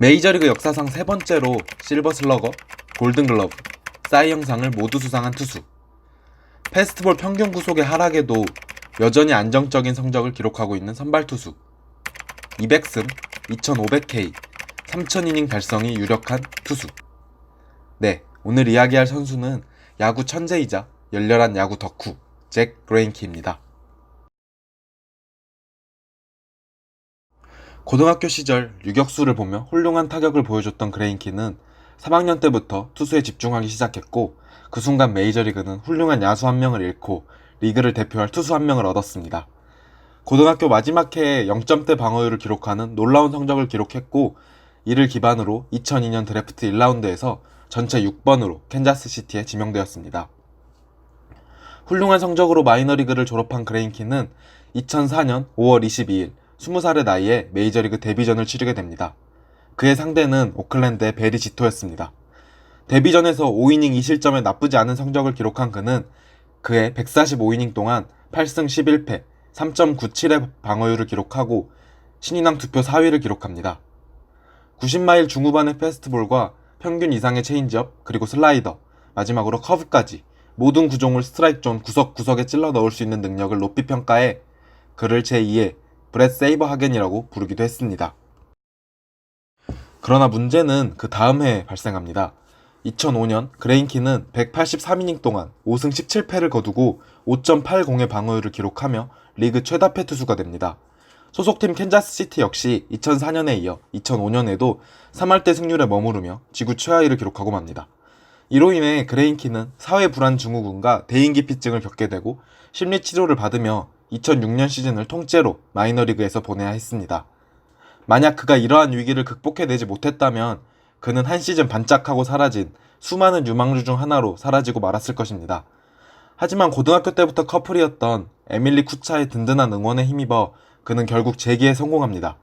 메이저리그 역사상 세 번째로 실버 슬러거, 골든글러브, 사이 영상을 모두 수상한 투수. 패스트볼 평균 구속의 하락에도 여전히 안정적인 성적을 기록하고 있는 선발 투수. 200승, 2500K, 3000이닝 달성이 유력한 투수. 네, 오늘 이야기할 선수는 야구 천재이자 열렬한 야구 덕후 잭 그레인키입니다. 고등학교 시절 유격수를 보며 훌륭한 타격을 보여줬던 그레인키는 3학년 때부터 투수에 집중하기 시작했고, 그 순간 메이저리그는 훌륭한 야수 한 명을 잃고 리그를 대표할 투수 한 명을 얻었습니다. 고등학교 마지막 해에 0점대 방어율을 기록하는 놀라운 성적을 기록했고, 이를 기반으로 2002년 드래프트 1라운드에서 전체 6번으로 캔자스시티에 지명되었습니다. 훌륭한 성적으로 마이너리그를 졸업한 그레인키는 2004년 5월 22일 20살의 나이에 메이저리그 데뷔전을 치르게 됩니다. 그의 상대는 오클랜드의 베리 지토였습니다. 데뷔전에서 5이닝 2실점의 나쁘지 않은 성적을 기록한 그는 그의 145이닝 동안 8승 11패, 3.97의 방어율을 기록하고 신인왕 투표 4위를 기록합니다. 90마일 중후반의 패스트볼과 평균 이상의 체인지업, 그리고 슬라이더, 마지막으로 커브까지 모든 구종을 스트라이크 존 구석구석에 찔러 넣을 수 있는 능력을 높이 평가해 그를 제2의 브렛 세이버하겐이라고 부르기도 했습니다. 그러나 문제는 그 다음 해에 발생합니다. 2005년 그레인키는 183이닝 동안 5승 17패를 거두고 5.80의 방어율을 기록하며 리그 최다패 투수가 됩니다. 소속팀 캔자스시티 역시 2004년에 이어 2005년에도 3할대 승률에 머무르며 지구 최하위를 기록하고 맙니다. 이로 인해 그레인키는 사회 불안 증후군과 대인기피증을 겪게 되고 심리치료를 받으며 2006년 시즌을 통째로 마이너리그에서 보내야 했습니다. 만약 그가 이러한 위기를 극복해내지 못했다면 그는 한 시즌 반짝하고 사라진 수많은 유망주 중 하나로 사라지고 말았을 것입니다. 하지만 고등학교 때부터 커플이었던 에밀리 쿠차의 든든한 응원에 힘입어 그는 결국 재기에 성공합니다.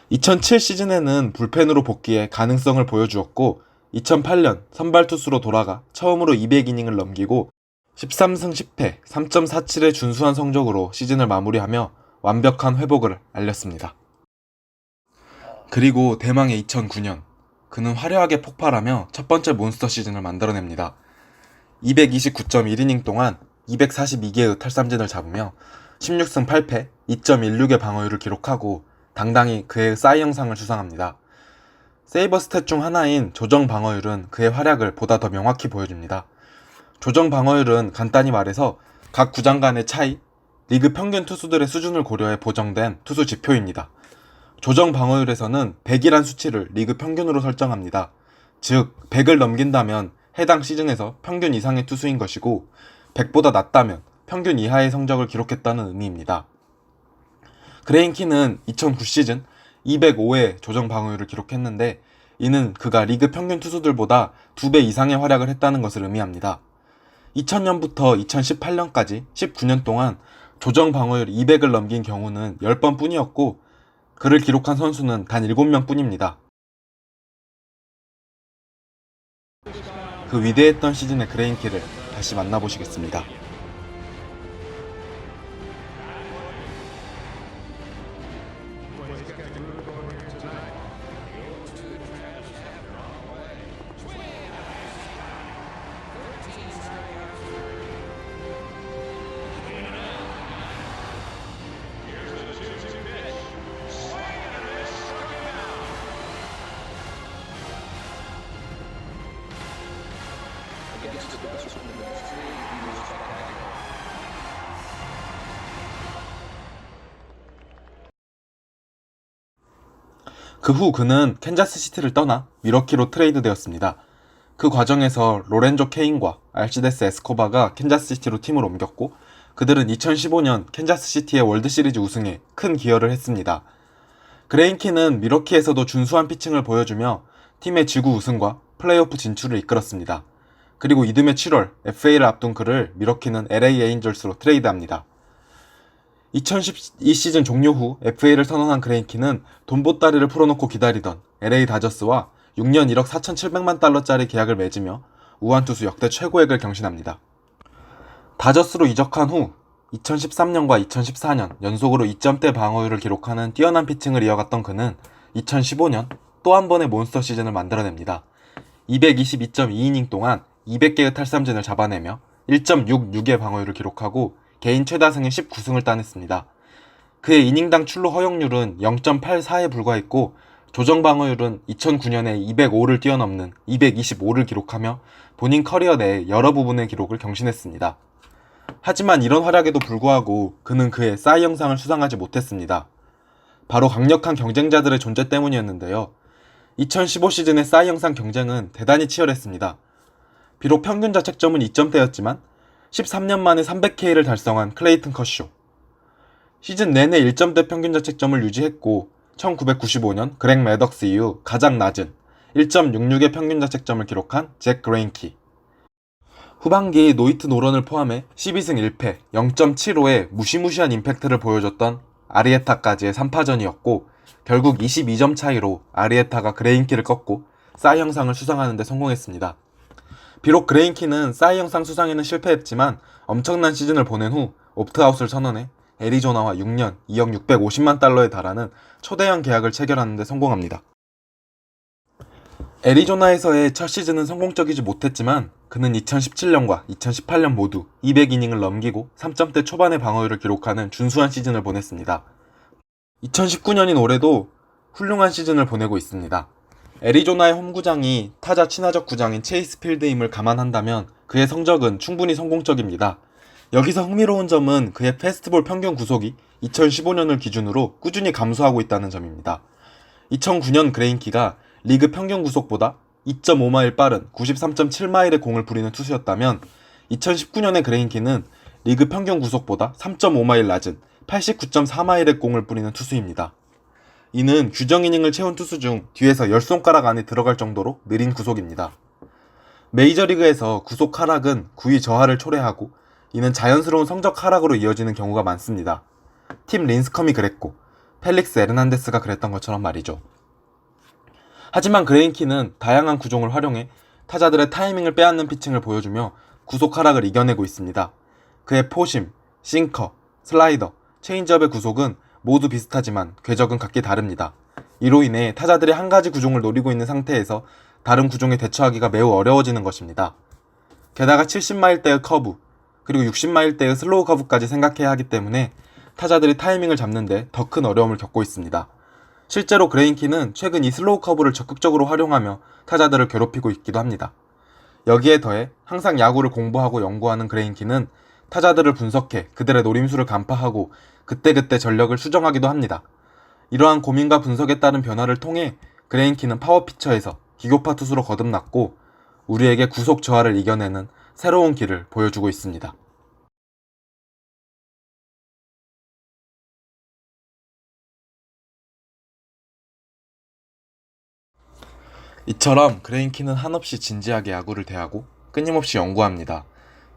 2007 시즌에는 불펜으로 복귀해 가능성을 보여주었고, 2008년 선발 투수로 돌아가 처음으로 200이닝을 넘기고 13승 10패, 3.47의 준수한 성적으로 시즌을 마무리하며 완벽한 회복을 알렸습니다. 그리고 대망의 2009년, 그는 화려하게 폭발하며 첫 번째 몬스터 시즌을 만들어냅니다. 229.1이닝 동안 242개의 탈삼진을 잡으며 16승 8패, 2.16의 방어율을 기록하고 당당히 그의 사이 영상을 수상합니다. 세이버 스탯 중 하나인 조정 방어율은 그의 활약을 보다 더 명확히 보여줍니다. 조정 방어율은 간단히 말해서 각 구장 간의 차이, 리그 평균 투수들의 수준을 고려해 보정된 투수 지표입니다. 조정 방어율에서는 100이란 수치를 리그 평균으로 설정합니다. 즉, 100을 넘긴다면 해당 시즌에서 평균 이상의 투수인 것이고, 100보다 낮다면 평균 이하의 성적을 기록했다는 의미입니다. 그레인키는 2009 시즌 205의 조정 방어율을 기록했는데, 이는 그가 리그 평균 투수들보다 2배 이상의 활약을 했다는 것을 의미합니다. 2000년부터 2018년까지 19년 동안 조정 방어율 200을 넘긴 경우는 10번 뿐이었고, 그를 기록한 선수는 단 7명 뿐입니다. 그 위대했던 시즌의 그레인키를 다시 만나보시겠습니다. 그 후 그는 캔자스시티를 떠나 미러키로 트레이드되었습니다. 그 과정에서 로렌조 케인과 알시데스 에스코바가 캔자스시티로 팀을 옮겼고, 그들은 2015년 캔자스시티의 월드시리즈 우승에 큰 기여를 했습니다. 그레인키는 미러키에서도 준수한 피칭을 보여주며 팀의 지구 우승과 플레이오프 진출을 이끌었습니다. 그리고 이듬해 7월 FA를 앞둔 그를 미러키는 LA 에인절스로 트레이드합니다. 2012 시즌 종료 후 FA를 선언한 그레인키는 돈 보따리를 풀어놓고 기다리던 LA 다저스와 6년 1억 4,700만 달러짜리 계약을 맺으며 우완투수 역대 최고액을 경신합니다. 다저스로 이적한 후 2013년과 2014년 연속으로 2점대 방어율을 기록하는 뛰어난 피칭을 이어갔던 그는 2015년 또 한 번의 몬스터 시즌을 만들어냅니다. 222.2이닝 동안 200개의 탈삼진을 잡아내며 1.66의 방어율을 기록하고 개인 최다승인 19승을 따냈습니다. 그의 이닝당 출루 허용률은 0.84에 불과했고 조정 방어율은 2009년에 205를 뛰어넘는 225를 기록하며 본인 커리어 내 여러 부분의 기록을 경신했습니다. 하지만 이런 활약에도 불구하고 그는 그의 싸이 영상을 수상하지 못했습니다. 바로 강력한 경쟁자들의 존재 때문이었는데요. 2015 시즌의 싸이 영상 경쟁은 대단히 치열했습니다. 비록 평균 자책점은 2점대였지만 13년 만에 300K를 달성한 클레이튼 커쇼, 시즌 내내 1점대 평균 자책점을 유지했고 1995년 그렉 매덕스 이후 가장 낮은 1.66의 평균 자책점을 기록한 잭 그레인키, 후반기 노히트 노런을 포함해 12승 1패 0.75의 무시무시한 임팩트를 보여줬던 아리에타까지의 3파전이었고 결국 22점 차이로 아리에타가 그레인키를 꺾고 싸이 영상을 수상하는 데 성공했습니다. 비록 그레인키는 싸이 영상 수상에는 실패했지만 엄청난 시즌을 보낸 후 옵트아웃을 선언해 애리조나와 6년 2억 650만 달러에 달하는 초대형 계약을 체결하는 데 성공합니다. 애리조나에서의 첫 시즌은 성공적이지 못했지만 그는 2017년과 2018년 모두 200이닝을 넘기고 3점대 초반의 방어율을 기록하는 준수한 시즌을 보냈습니다. 2019년인 올해도 훌륭한 시즌을 보내고 있습니다. 애리조나의 홈구장이 타자 친화적 구장인 체이스 필드임을 감안한다면 그의 성적은 충분히 성공적입니다. 여기서 흥미로운 점은 그의 패스트볼 평균 구속이 2015년을 기준으로 꾸준히 감소하고 있다는 점입니다. 2009년 그레인키가 리그 평균 구속보다 2.5마일 빠른 93.7마일의 공을 부리는 투수였다면 2019년의 그레인키는 리그 평균 구속보다 3.5마일 낮은 89.4마일의 공을 뿌리는 투수입니다. 이는 규정 이닝을 채운 투수 중 뒤에서 10손가락 안에 들어갈 정도로 느린 구속입니다. 메이저리그에서 구속 하락은 구위 저하를 초래하고 이는 자연스러운 성적 하락으로 이어지는 경우가 많습니다. 팀 린스컴이 그랬고 펠릭스 에르난데스가 그랬던 것처럼 말이죠. 하지만 그레인키는 다양한 구종을 활용해 타자들의 타이밍을 빼앗는 피칭을 보여주며 구속 하락을 이겨내고 있습니다. 그의 포심, 싱커, 슬라이더, 체인지업의 구속은 모두 비슷하지만 궤적은 각기 다릅니다. 이로 인해 타자들이 한 가지 구종을 노리고 있는 상태에서 다른 구종에 대처하기가 매우 어려워지는 것입니다. 게다가 70마일대의 커브, 그리고 60마일대의 슬로우 커브까지 생각해야 하기 때문에 타자들이 타이밍을 잡는데 더 큰 어려움을 겪고 있습니다. 실제로 그레인키는 최근 이 슬로우 커브를 적극적으로 활용하며 타자들을 괴롭히고 있기도 합니다. 여기에 더해 항상 야구를 공부하고 연구하는 그레인키는 타자들을 분석해 그들의 노림수를 간파하고 그때그때 전력을 수정하기도 합니다. 이러한 고민과 분석에 따른 변화를 통해 그레인키는 파워피처에서 기교파 투수로 거듭났고 우리에게 구속 저하를 이겨내는 새로운 길을 보여주고 있습니다. 이처럼 그레인키는 한없이 진지하게 야구를 대하고 끊임없이 연구합니다.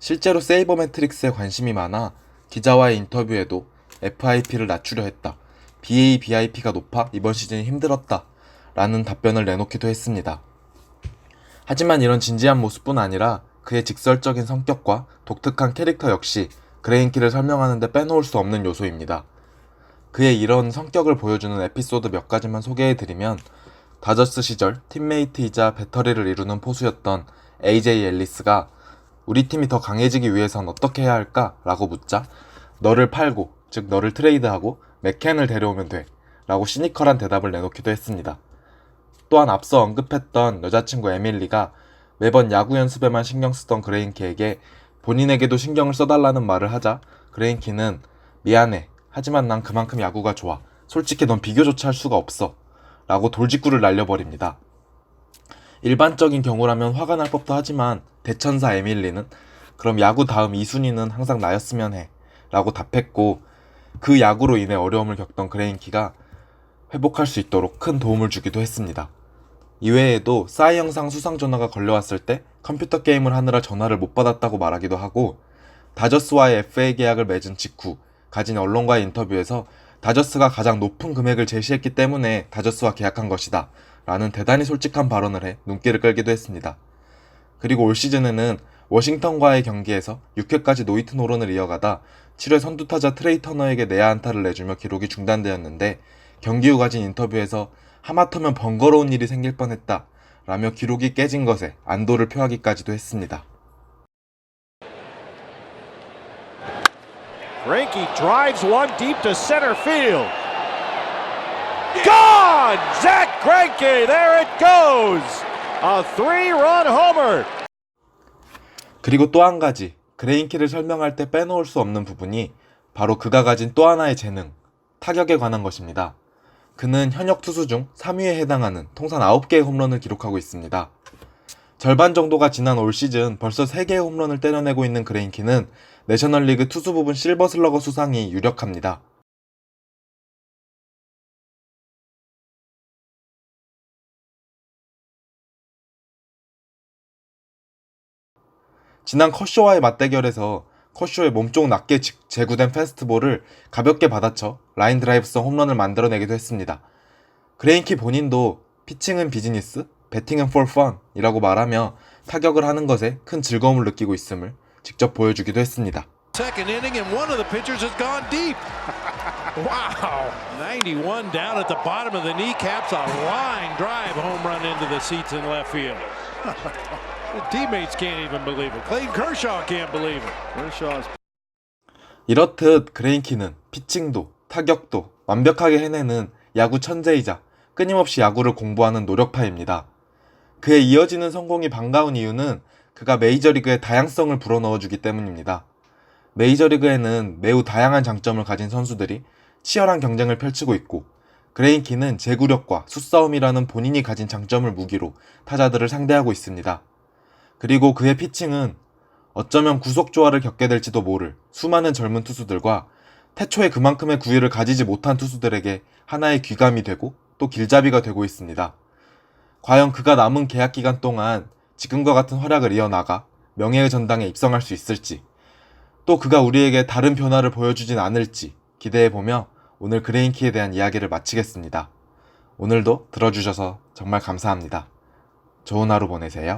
실제로 세이버 매트릭스에 관심이 많아 기자와의 인터뷰에도 FIP를 낮추려 했다. BABIP가 높아 이번 시즌이 힘들었다. 라는 답변을 내놓기도 했습니다. 하지만 이런 진지한 모습뿐 아니라 그의 직설적인 성격과 독특한 캐릭터 역시 그레인키를 설명하는 데 빼놓을 수 없는 요소입니다. 그의 이런 성격을 보여주는 에피소드 몇 가지만 소개해드리면 다저스 시절 팀메이트이자 배터리를 이루는 포수였던 AJ 앨리스가 우리 팀이 더 강해지기 위해선 어떻게 해야 할까? 라고 묻자 너를 팔고, 즉 너를 트레이드하고 맥켄을 데려오면 돼 라고 시니컬한 대답을 내놓기도 했습니다. 또한 앞서 언급했던 여자친구 에밀리가 매번 야구 연습에만 신경 쓰던 그레인키에게 본인에게도 신경을 써달라는 말을 하자 그레인키는 미안해, 하지만 난 그만큼 야구가 좋아, 솔직히 넌 비교조차 할 수가 없어 라고 돌직구를 날려버립니다. 일반적인 경우라면 화가 날 법도 하지만 대천사 에밀리는 그럼 야구 다음 2순위는 항상 나였으면 해 라고 답했고 그 야구로 인해 어려움을 겪던 그레인키가 회복할 수 있도록 큰 도움을 주기도 했습니다. 이외에도 싸이 영상 수상 전화가 걸려왔을 때 컴퓨터 게임을 하느라 전화를 못 받았다고 말하기도 하고 다저스와의 FA 계약을 맺은 직후 가진 언론과의 인터뷰에서 다저스가 가장 높은 금액을 제시했기 때문에 다저스와 계약한 것이다 라는 대단히 솔직한 발언을 해 눈길을 끌기도 했습니다. 그리고 올 시즌에는 워싱턴과의 경기에서 6회까지 노히트 노런을 이어가다 7회 선두타자 트레이 터너에게 내야 안타를 내주며 기록이 중단되었는데 경기 후 가진 인터뷰에서 하마터면 번거로운 일이 생길 뻔했다 라며 기록이 깨진 것에 안도를 표하기까지도 했습니다. Greinke drives one deep to center field. Gone! Zach Greinke, there it goes! A 3-run homer! 그리고 또 한 가지, 그레인키를 설명할 때 빼놓을 수 없는 부분이 바로 그가 가진 또 하나의 재능, 타격에 관한 것입니다. 그는 현역 투수 중 3위에 해당하는 통산 9개의 홈런을 기록하고 있습니다. 절반 정도가 지난 올 시즌 벌써 3개의 홈런을 때려내고 있는 그레인키는 내셔널리그 투수 부분 실버슬러거 수상이 유력합니다. 지난 컷쇼와의 맞대결에서 컷쇼의 몸쪽 낮게 제구된 패스트볼을 가볍게 받아쳐 라인 드라이브성 홈런을 만들어내기도 했습니다. 그레인키 본인도 피칭은 비즈니스, 배팅은 for fun 이라고 말하며 타격을 하는 것에 큰 즐거움을 느끼고 있음을 직접 보여주기도 했습니다. Second inning and one of the pitchers has gone deep. Wow. 91 down at the bottom of the kneecaps, a line drive home run into the seats in left field. The teammates can't even believe it. Clayton Kershaw can't believe it. Kershaw's 이렇듯 그레인키는 피칭도 타격도 완벽하게 해내는 야구 천재이자 끊임없이 야구를 공부하는 노력파입니다. 그의 이어지는 성공이 반가운 이유는 그가 메이저리그의 다양성을 불어넣어주기 때문입니다. 메이저리그에는 매우 다양한 장점을 가진 선수들이 치열한 경쟁을 펼치고 있고 그레인키는 제구력과 수싸움이라는 본인이 가진 장점을 무기로 타자들을 상대하고 있습니다. 그리고 그의 피칭은 어쩌면 구속조화를 겪게 될지도 모를 수많은 젊은 투수들과 태초에 그만큼의 구위를 가지지 못한 투수들에게 하나의 귀감이 되고 또 길잡이가 되고 있습니다. 과연 그가 남은 계약 기간 동안 지금과 같은 활약을 이어나가 명예의 전당에 입성할 수 있을지, 또 그가 우리에게 다른 변화를 보여주진 않을지 기대해보며 오늘 그레인키에 대한 이야기를 마치겠습니다. 오늘도 들어주셔서 정말 감사합니다. 좋은 하루 보내세요.